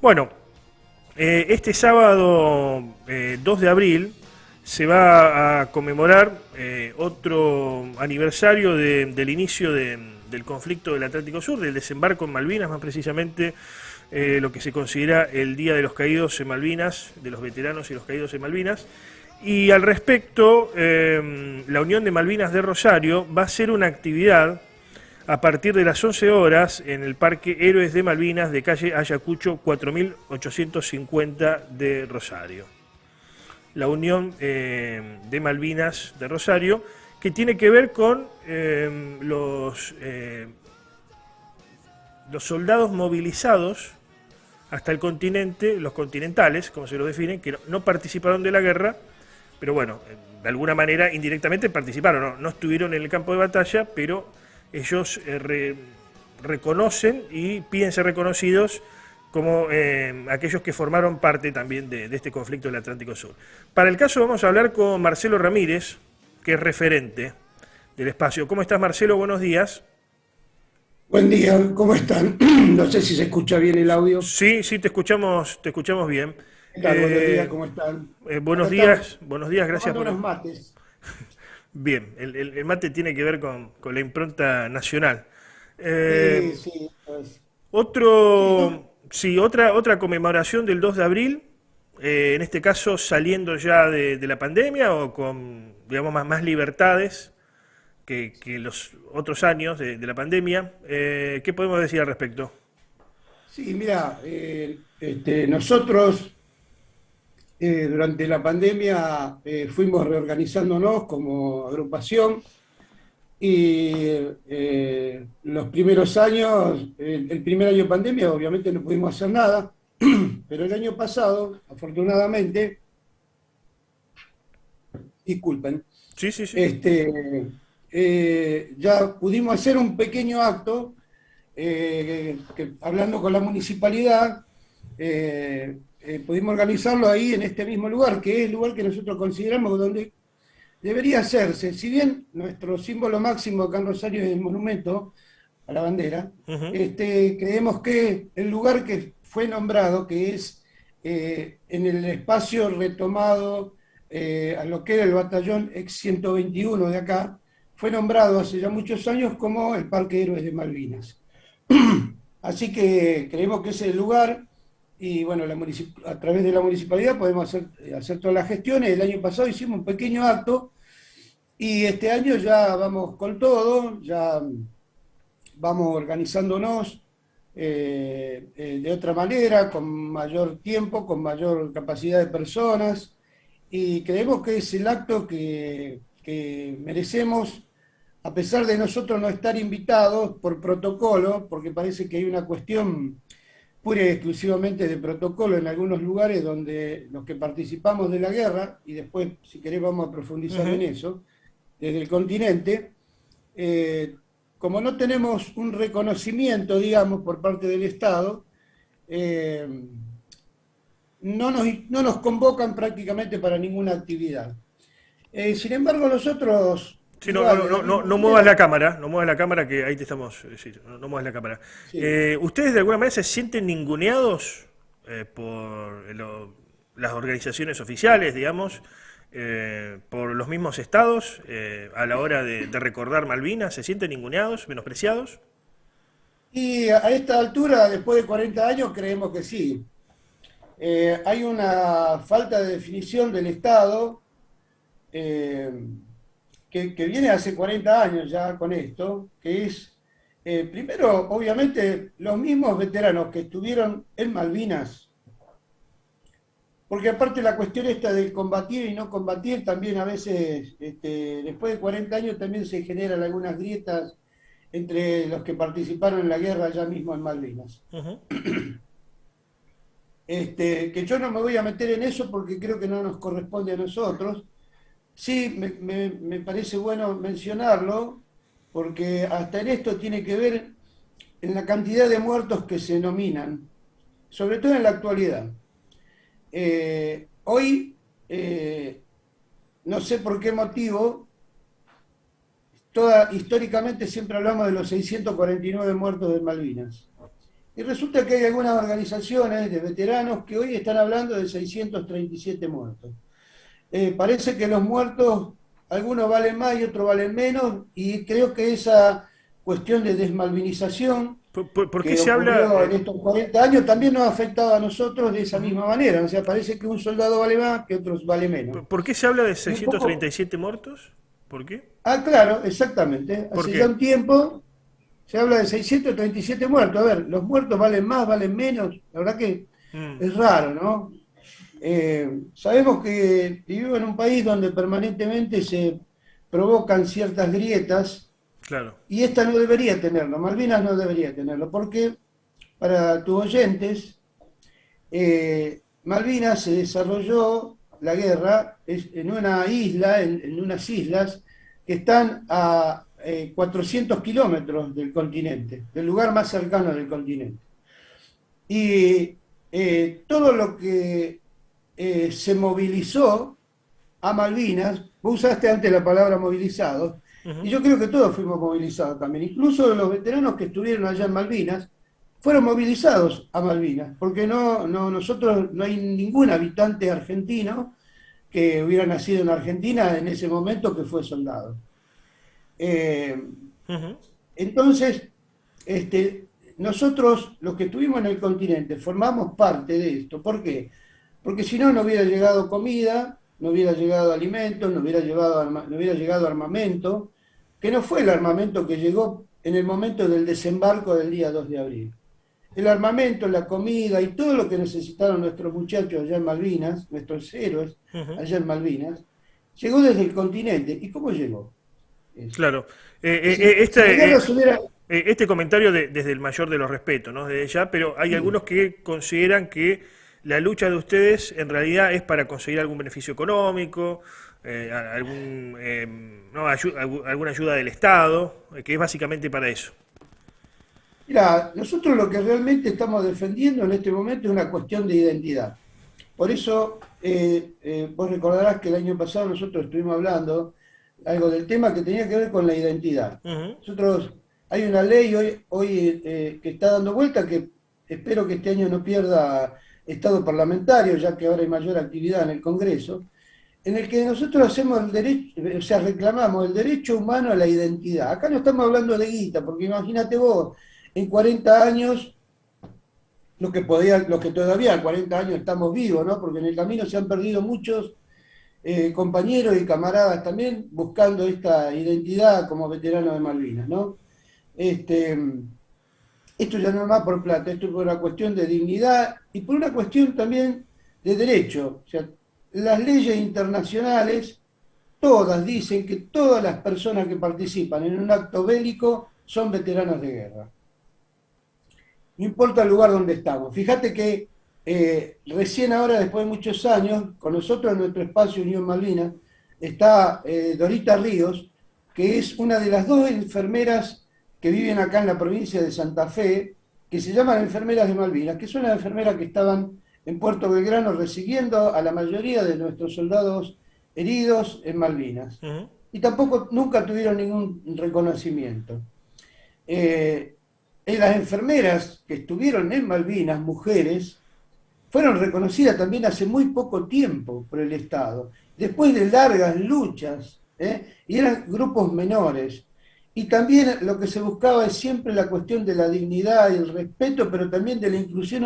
Bueno, este sábado 2 de abril se va a conmemorar otro aniversario del inicio del conflicto del Atlántico Sur, del desembarco en Malvinas, más precisamente lo que se considera el Día de los Caídos en Malvinas, de los veteranos y los caídos en Malvinas. Y al respecto, la Unión de Malvinas de Rosario va a hacer una actividad a partir de las 11 horas en el Parque Héroes de Malvinas de calle Ayacucho 4850 de Rosario. La Unión de Malvinas de Rosario, que tiene que ver con los soldados movilizados hasta el continente, los continentales, como se los definen, que no participaron de la guerra, pero bueno, de alguna manera indirectamente participaron, no estuvieron en el campo de batalla, pero ellos reconocen y piden ser reconocidos como aquellos que formaron parte también de este conflicto del Atlántico Sur. Para el caso vamos a hablar con Marcelo Ramírez, que es referente del espacio. ¿Cómo estás, Marcelo? Buenos días. Buen día, ¿cómo están? No sé si se escucha bien el audio. Sí, te escuchamos bien. ¿Qué tal? Buenos días, ¿cómo están? Acá estamos Buenos días, gracias tomando por... unos mates. Bien, el mate tiene que ver con la impronta nacional. Sí, sí, pues. Sí, ¿no? Otra conmemoración del 2 de abril, en este caso saliendo ya de la pandemia o con, digamos, más libertades que los otros años de la pandemia. ¿Qué podemos decir al respecto? Sí, mira, nosotros durante la pandemia fuimos reorganizándonos como agrupación y los primeros años, el primer año de pandemia obviamente no pudimos hacer nada, pero el año pasado, afortunadamente, disculpen, Sí, sí, sí. ya pudimos hacer un pequeño acto hablando con la municipalidad, pudimos organizarlo ahí en este mismo lugar, que es el lugar que nosotros consideramos donde debería hacerse. Si bien nuestro símbolo máximo acá en Rosario es el monumento a la bandera, Ujú. creemos que el lugar que fue nombrado, que es en el espacio retomado a lo que era el batallón ex-121 de acá, fue nombrado hace ya muchos años como el Parque Héroes de Malvinas. Así que creemos que ese es el lugar y bueno, a través de la municipalidad podemos hacer todas las gestiones. El año pasado hicimos un pequeño acto y este año ya vamos con todo, ya vamos organizándonos de otra manera, con mayor tiempo, con mayor capacidad de personas y creemos que es el acto que merecemos a pesar de nosotros no estar invitados por protocolo, porque parece que hay una cuestión pura y exclusivamente de protocolo en algunos lugares donde los que participamos de la guerra, y después si querés vamos a profundizar en Ujú. eso, desde el continente, eh, como no tenemos un reconocimiento, digamos, por parte del Estado, eh, no nos convocan prácticamente para ninguna actividad. Sin embargo, los otros, Sí, igual, de la no misma muevas la manera, cámara, no muevas la cámara que ahí te estamos, sí, no muevas la cámara. sí. ¿Ustedes de alguna manera se sienten ninguneados por las organizaciones oficiales, digamos, por los mismos estados a la hora de recordar Malvinas? ¿Se sienten ninguneados, menospreciados? Y a esta altura, después de 40 años, creemos que sí. Hay una falta de definición del Estado eh, que viene hace 40 años ya con esto, que es, primero, obviamente, los mismos veteranos que estuvieron en Malvinas, porque aparte la cuestión esta del combatir y no combatir, también a veces, después de 40 años, también se generan algunas grietas entre los que participaron en la guerra ya mismo en Malvinas. Ujú. Que yo no me voy a meter en eso porque creo que no nos corresponde a nosotros. Sí, me parece bueno mencionarlo, porque hasta en esto tiene que ver en la cantidad de muertos que se nominan, sobre todo en la actualidad. Hoy, no sé por qué motivo, históricamente siempre hablamos de los 649 muertos de Malvinas. Y resulta que hay algunas organizaciones de veteranos que hoy están hablando de 637 muertos. Parece que los muertos, algunos valen más y otros valen menos, y creo que esa cuestión de desmalvinización ¿Por qué que se habla, ocurrió en estos 40 años también nos ha afectado a nosotros de esa misma manera. O sea, parece que un soldado vale más que otros vale menos. por qué se habla de Y un poco, 637 muertos? ¿Por qué? claro, exactamente. ¿Por Hace ya un qué? tiempo se habla de 637 muertos. A ver, los muertos valen más, valen menos. La verdad que Mm, es raro, ¿no? Sabemos que vivimos en un país donde permanentemente se provocan ciertas grietas claro. y esta no debería tenerlo, Malvinas no debería tenerlo, porque para tus oyentes, Malvinas se desarrolló la guerra en una isla, en unas islas que están a 400 kilómetros del continente, del lugar más cercano del continente. Y todo lo que se movilizó a Malvinas, vos usaste antes la palabra movilizados, y Ujú. yo creo que todos fuimos movilizados también, incluso los veteranos que estuvieron allá en Malvinas, fueron movilizados a Malvinas, porque nosotros no hay ningún habitante argentino que hubiera nacido en Argentina en ese momento que fue soldado. Eh, Ujú. entonces, este, nosotros, los que estuvimos en el continente, formamos parte de esto. ¿Por qué? Porque si no, no hubiera llegado comida, no hubiera llegado alimentos, no hubiera llegado armamento, que no fue el armamento que llegó en el momento del desembarco del día 2 de abril. El armamento, la comida y todo lo que necesitaron nuestros muchachos allá en Malvinas, nuestros héroes Ujú. allá en Malvinas, llegó desde el continente. ¿Y cómo llegó eso? Claro. Si la guerra se hubiera... Este comentario desde el mayor de los respetos, ¿no? Desde ya, pero hay algunos Sí, que consideran que la lucha de ustedes en realidad es para conseguir algún beneficio económico, no, alguna ayuda del Estado, que es básicamente para eso. mira, nosotros lo que realmente estamos defendiendo en este momento es una cuestión de identidad. Por eso, vos recordarás que el año pasado nosotros estuvimos hablando algo del tema que tenía que ver con la identidad. Ujú. Nosotros, hay una ley hoy que está dando vuelta que espero que este año no pierda estado parlamentario, ya que ahora hay mayor actividad en el Congreso, en el que nosotros hacemos el derecho, o sea, reclamamos el derecho humano a la identidad. Acá no estamos hablando de guita, porque imagínate vos, en 40 años, los que todavía a 40 años estamos vivos, ¿no? Porque en el camino se han perdido muchos compañeros y camaradas también buscando esta identidad como veteranos de Malvinas, ¿no? Este, esto ya no es más por plata, esto es por una cuestión de dignidad y por una cuestión también de derecho. O sea, las leyes internacionales todas dicen que todas las personas que participan en un acto bélico son veteranos de guerra. No importa el lugar donde estamos. Fíjate que recién ahora, después de muchos años, con nosotros en nuestro espacio Unión Malvinas, está Dorita Ríos, que es una de las dos enfermeras que viven acá en la provincia de Santa Fe, que se llaman enfermeras de Malvinas, que son las enfermeras que estaban en Puerto Belgrano recibiendo a la mayoría de nuestros soldados heridos en Malvinas. Ujú. Y tampoco nunca tuvieron ningún reconocimiento. Eh, las enfermeras que estuvieron en Malvinas, mujeres, fueron reconocidas también hace muy poco tiempo por el Estado, después de largas luchas, y eran grupos menores. Y también lo que se buscaba es siempre la cuestión de la dignidad y el respeto, pero también de la inclusión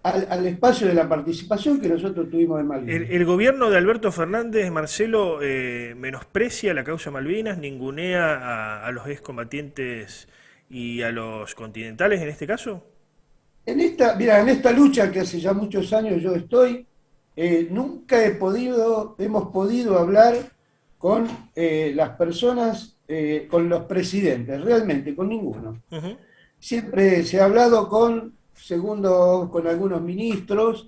al espacio de la participación que nosotros tuvimos en Malvinas. El gobierno de Alberto Fernández, Marcelo, menosprecia la causa Malvinas, ningunea a los excombatientes y a los continentales en este caso. Mira, en esta lucha que hace ya muchos años yo estoy, nunca hemos podido hablar con las personas, con los presidentes, realmente, con ninguno. Ujú. Siempre se ha hablado con algunos ministros,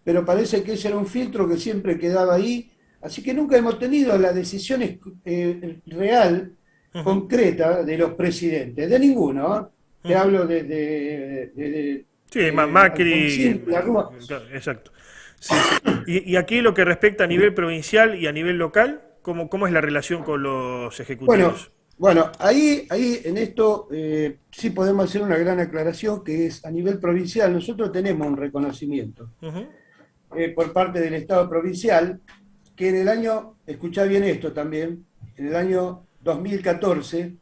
pero parece que ese era un filtro que siempre quedaba ahí, así que nunca hemos tenido la decisión real, Ujú. concreta de los presidentes, de ninguno, ¿eh? Te Ujú. hablo desde Sí, Alfonsín, Macri, la Rúa. claro, exacto. Sí, sí. Y aquí lo que respecta a nivel provincial y a nivel local, ¿cómo es la relación con los Bueno, ejecutivos? Bueno, ahí en esto sí podemos hacer una gran aclaración que es a nivel provincial. Nosotros tenemos un reconocimiento Ujú, por parte del Estado provincial que en el año, escuchá bien esto también, en el año 2014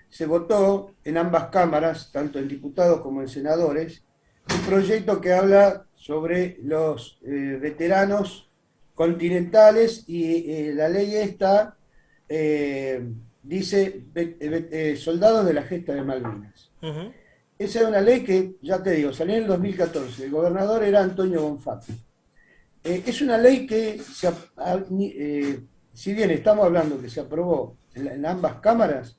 se votó en ambas cámaras, tanto en diputados como en senadores, un proyecto que habla sobre los veteranos continentales y la ley esta eh, dice soldados de la gesta de Malvinas. ujú. Esa es una ley que, ya te digo, salió en el 2014. El gobernador era Antonio Bonfatti. Es una ley que, si bien estamos hablando que se aprobó en ambas cámaras,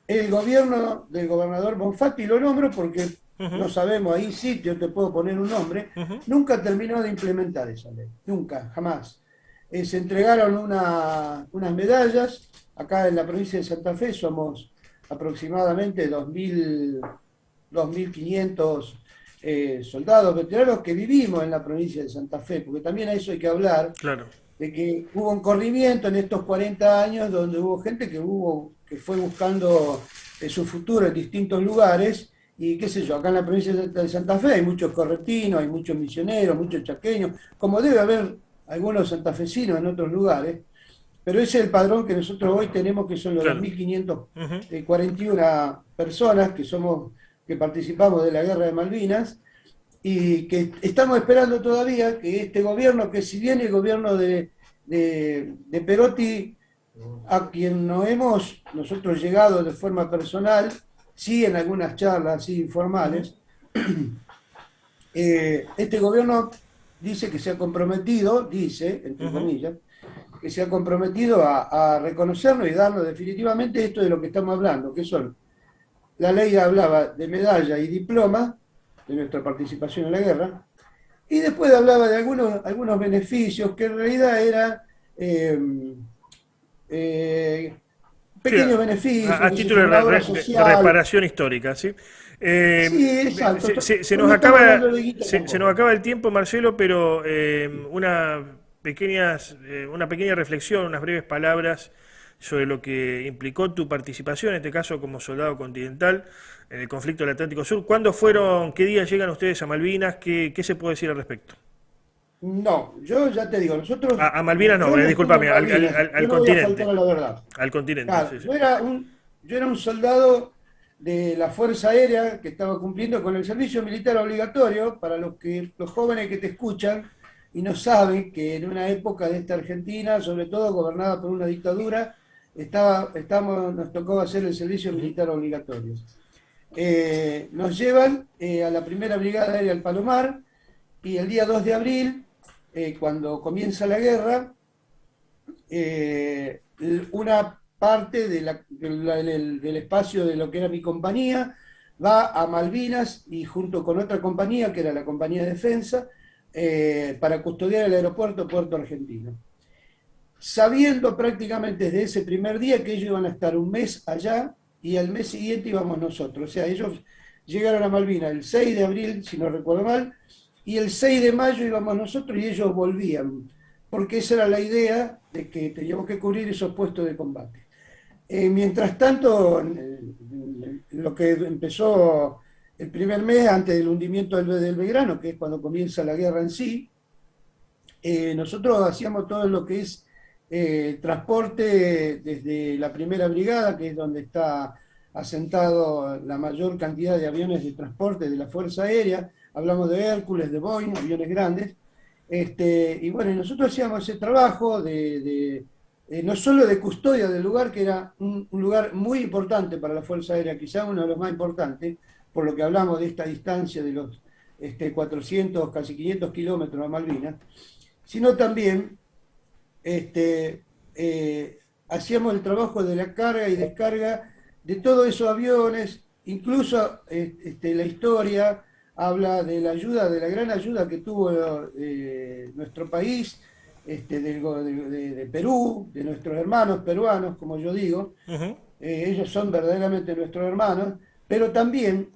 el gobierno del gobernador Bonfatti, lo nombro porque no Ujú, sabemos, ahí sí yo te puedo poner un nombre, ujú. nunca terminó de implementar esa ley, nunca, jamás. Se entregaron unas medallas, acá en la provincia de Santa Fe somos aproximadamente 2.500 soldados veteranos que vivimos en la provincia de Santa Fe, porque también a eso hay que hablar, Claro, de que hubo un corrimiento en estos 40 años donde hubo gente que fue buscando su futuro en distintos lugares y qué sé yo, acá en la provincia de Santa Fe hay muchos correntinos, hay muchos misioneros, muchos chaqueños, como debe haber algunos santafesinos en otros lugares, pero ese es el padrón que nosotros hoy tenemos, que son los claro. 2.541 Ujú. personas que participamos de la Guerra de Malvinas y que estamos esperando todavía que este gobierno, que si bien el gobierno de Perotti, a quien no hemos nosotros llegado de forma personal, sí en algunas charlas así Ujú. informales, este gobierno dice que se ha comprometido, dice, entre Ujú. comillas, que se ha comprometido a reconocernos y darnos definitivamente esto de lo que estamos hablando, que son, la ley hablaba de medalla y diploma de nuestra participación en la guerra, y después hablaba de algunos beneficios que en realidad eran eh, eh, Sí, pequeños beneficios, a qué sé título yo, de, una obra de social. reparación histórica, ¿sí? Sí, exacto. Se nos No estamos acaba, hablando de guita se nos tampoco. acaba el tiempo, Marcelo, pero una pequeña reflexión, unas breves palabras sobre lo que implicó tu participación, en este caso como soldado continental, en el conflicto del Atlántico Sur. ¿Cuándo fueron, qué días llegan ustedes a Malvinas? ¿Qué se puede decir al respecto? No, yo ya te digo, nosotros, A Malvinas no, yo no estuve en discúlpame, Malvinas, al yo no voy a faltar continente. a la verdad. Al continente, Claro, sí, sí. yo era un soldado de la Fuerza Aérea que estaba cumpliendo con el servicio militar obligatorio para los jóvenes que te escuchan y no saben que en una época de esta Argentina, sobre todo gobernada por una dictadura, nos tocó hacer el servicio Ujú. militar obligatorio. Nos llevan a la primera brigada aérea al Palomar y el día 2 de abril, cuando comienza la guerra, una parte del espacio de lo que era mi compañía va a Malvinas y junto con otra compañía, que era la compañía de defensa, para custodiar el aeropuerto Puerto Argentino. Sabiendo prácticamente desde ese primer día que ellos iban a estar un mes allá y al mes siguiente íbamos nosotros. O sea, ellos llegaron a Malvinas el 6 de abril, si no recuerdo mal, y el 6 de mayo íbamos nosotros y ellos volvían, porque esa era la idea de que teníamos que cubrir esos puestos de combate. Mientras tanto, lo que empezó el primer mes antes del hundimiento del Belgrano, que es cuando comienza la guerra en sí, nosotros hacíamos todo lo que es transporte desde la primera brigada, que es donde está asentado la mayor cantidad de aviones de transporte de la Fuerza Aérea. Hablamos de Hércules, de Boeing, aviones grandes. Y bueno, nosotros hacíamos ese trabajo no solo de custodia del lugar, que era un lugar muy importante para la Fuerza Aérea, quizá uno de los más importantes, por lo que hablamos de esta distancia de los 400, casi 500 kilómetros a Malvinas, sino también este, hacíamos el trabajo de la carga y descarga de todos esos aviones, incluso la historia habla de la ayuda, de la gran ayuda que tuvo nuestro país, de Perú, de nuestros hermanos peruanos, como yo digo. Ujú. Ellos son verdaderamente nuestros hermanos, pero también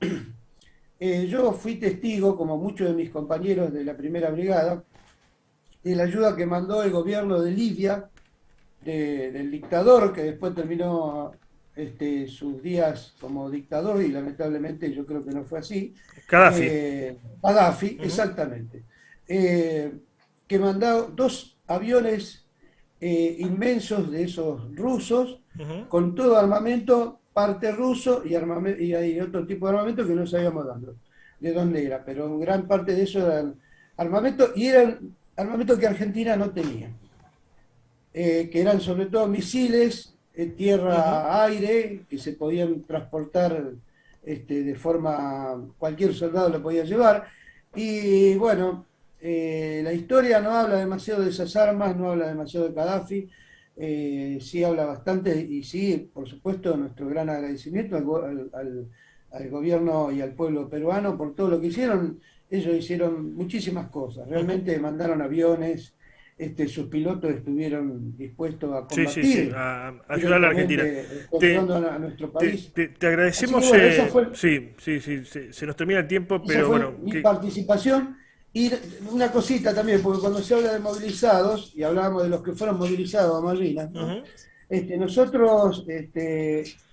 yo fui testigo, como muchos de mis compañeros de la primera brigada, de la ayuda que mandó el gobierno de Libia, del dictador que después terminó sus días como dictador, y lamentablemente yo creo que no fue así. Gaddafi. Gaddafi, Ujú, exactamente, eh, que mandó dos aviones inmensos de esos rusos, ujú. con todo armamento, parte ruso y, y hay otro tipo de armamento que no sabíamos de dónde era, pero gran parte de eso era armamento, y eran armamento que Argentina no tenía, que eran sobre todo misiles Ujú. tierra-aire, que se podían transportar de forma, cualquier soldado lo podía llevar. Y bueno, la historia no habla demasiado de esas armas, no habla demasiado de Gaddafi, sí habla bastante, y sí, por supuesto, nuestro gran agradecimiento al gobierno y al pueblo peruano por todo lo que hicieron. Ellos hicieron muchísimas cosas, Ujú. realmente mandaron aviones, sus pilotos estuvieron dispuestos a Sí, sí, sí, combatir a ayudar a la Argentina. directamente, ayudando Te, a nuestro te, país. te Así que agradecemos, bueno, sí, sí, sí, se nos termina el tiempo, esa pero fue bueno, mi participación. Y una cosita también, porque cuando se habla de movilizados, y hablábamos de los que fueron movilizados a Malvinas, ¿no? ujú, Nosotros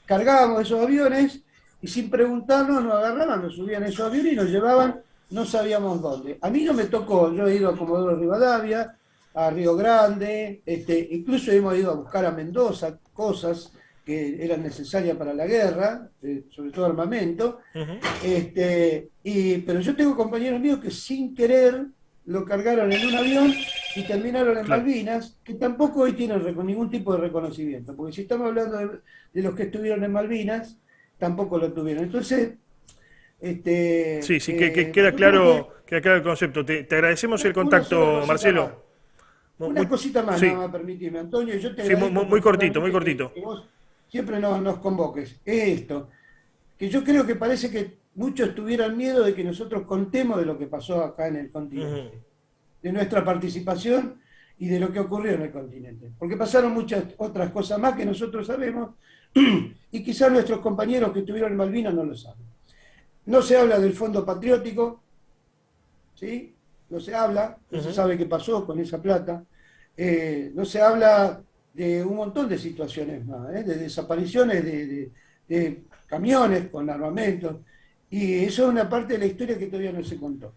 cargábamos esos aviones y sin preguntarnos nos agarraban, nos subían esos aviones y nos llevaban, no sabíamos dónde. A mí no me tocó, yo he ido a Comodoro Rivadavia, a Río Grande, incluso hemos ido a buscar a Mendoza cosas que eran necesarias para la guerra, sobre todo armamento. ujú. Pero yo tengo compañeros míos que sin querer lo cargaron en un avión y terminaron en Claro. Malvinas, que tampoco hoy tienen ningún tipo de reconocimiento, porque si estamos hablando de los que estuvieron en Malvinas, tampoco lo tuvieron. Entonces, Sí, sí, que queda yo creo que queda claro el concepto. Te agradecemos el una sola contacto, cosita más, Marcelo. una cosita más, nada Sí, más permitime, Antonio, yo te sí, agradezco muy cortito, muy profundamente cortito. que vos siempre nos convoques. Es esto, que yo creo que parece que muchos tuvieran miedo de que nosotros contemos de lo que pasó acá en el Ujú. continente, de nuestra participación y de lo que ocurrió en el continente. Porque pasaron muchas otras cosas más que nosotros sabemos y quizás nuestros compañeros que estuvieron en Malvinas no lo saben. No se habla del fondo patriótico, ¿sí? No se habla, no se Ujú. sabe qué pasó con esa plata, no se habla de un montón de situaciones más, de desapariciones de camiones con armamentos, y eso es una parte de la historia que todavía no se contó.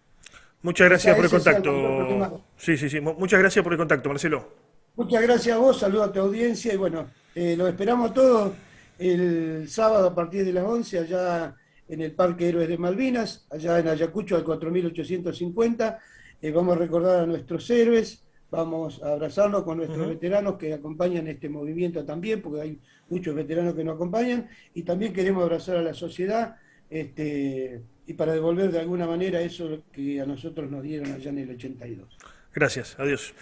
Muchas gracias Quizá por el ese sea el otro contacto. tema. Sí, sí, sí. Muchas gracias por el contacto, Marcelo. Muchas gracias a vos, saludo a tu audiencia y bueno, los esperamos todos el sábado a partir de las 11 allá en el Parque Héroes de Malvinas, allá en Ayacucho al 4850. Vamos a recordar a nuestros héroes, vamos a abrazarnos con nuestros Ujú. veteranos que acompañan este movimiento también, porque hay muchos veteranos que nos acompañan, y también queremos abrazar a la sociedad, y para devolver de alguna manera eso que a nosotros nos dieron allá en el 82. Gracias, adiós.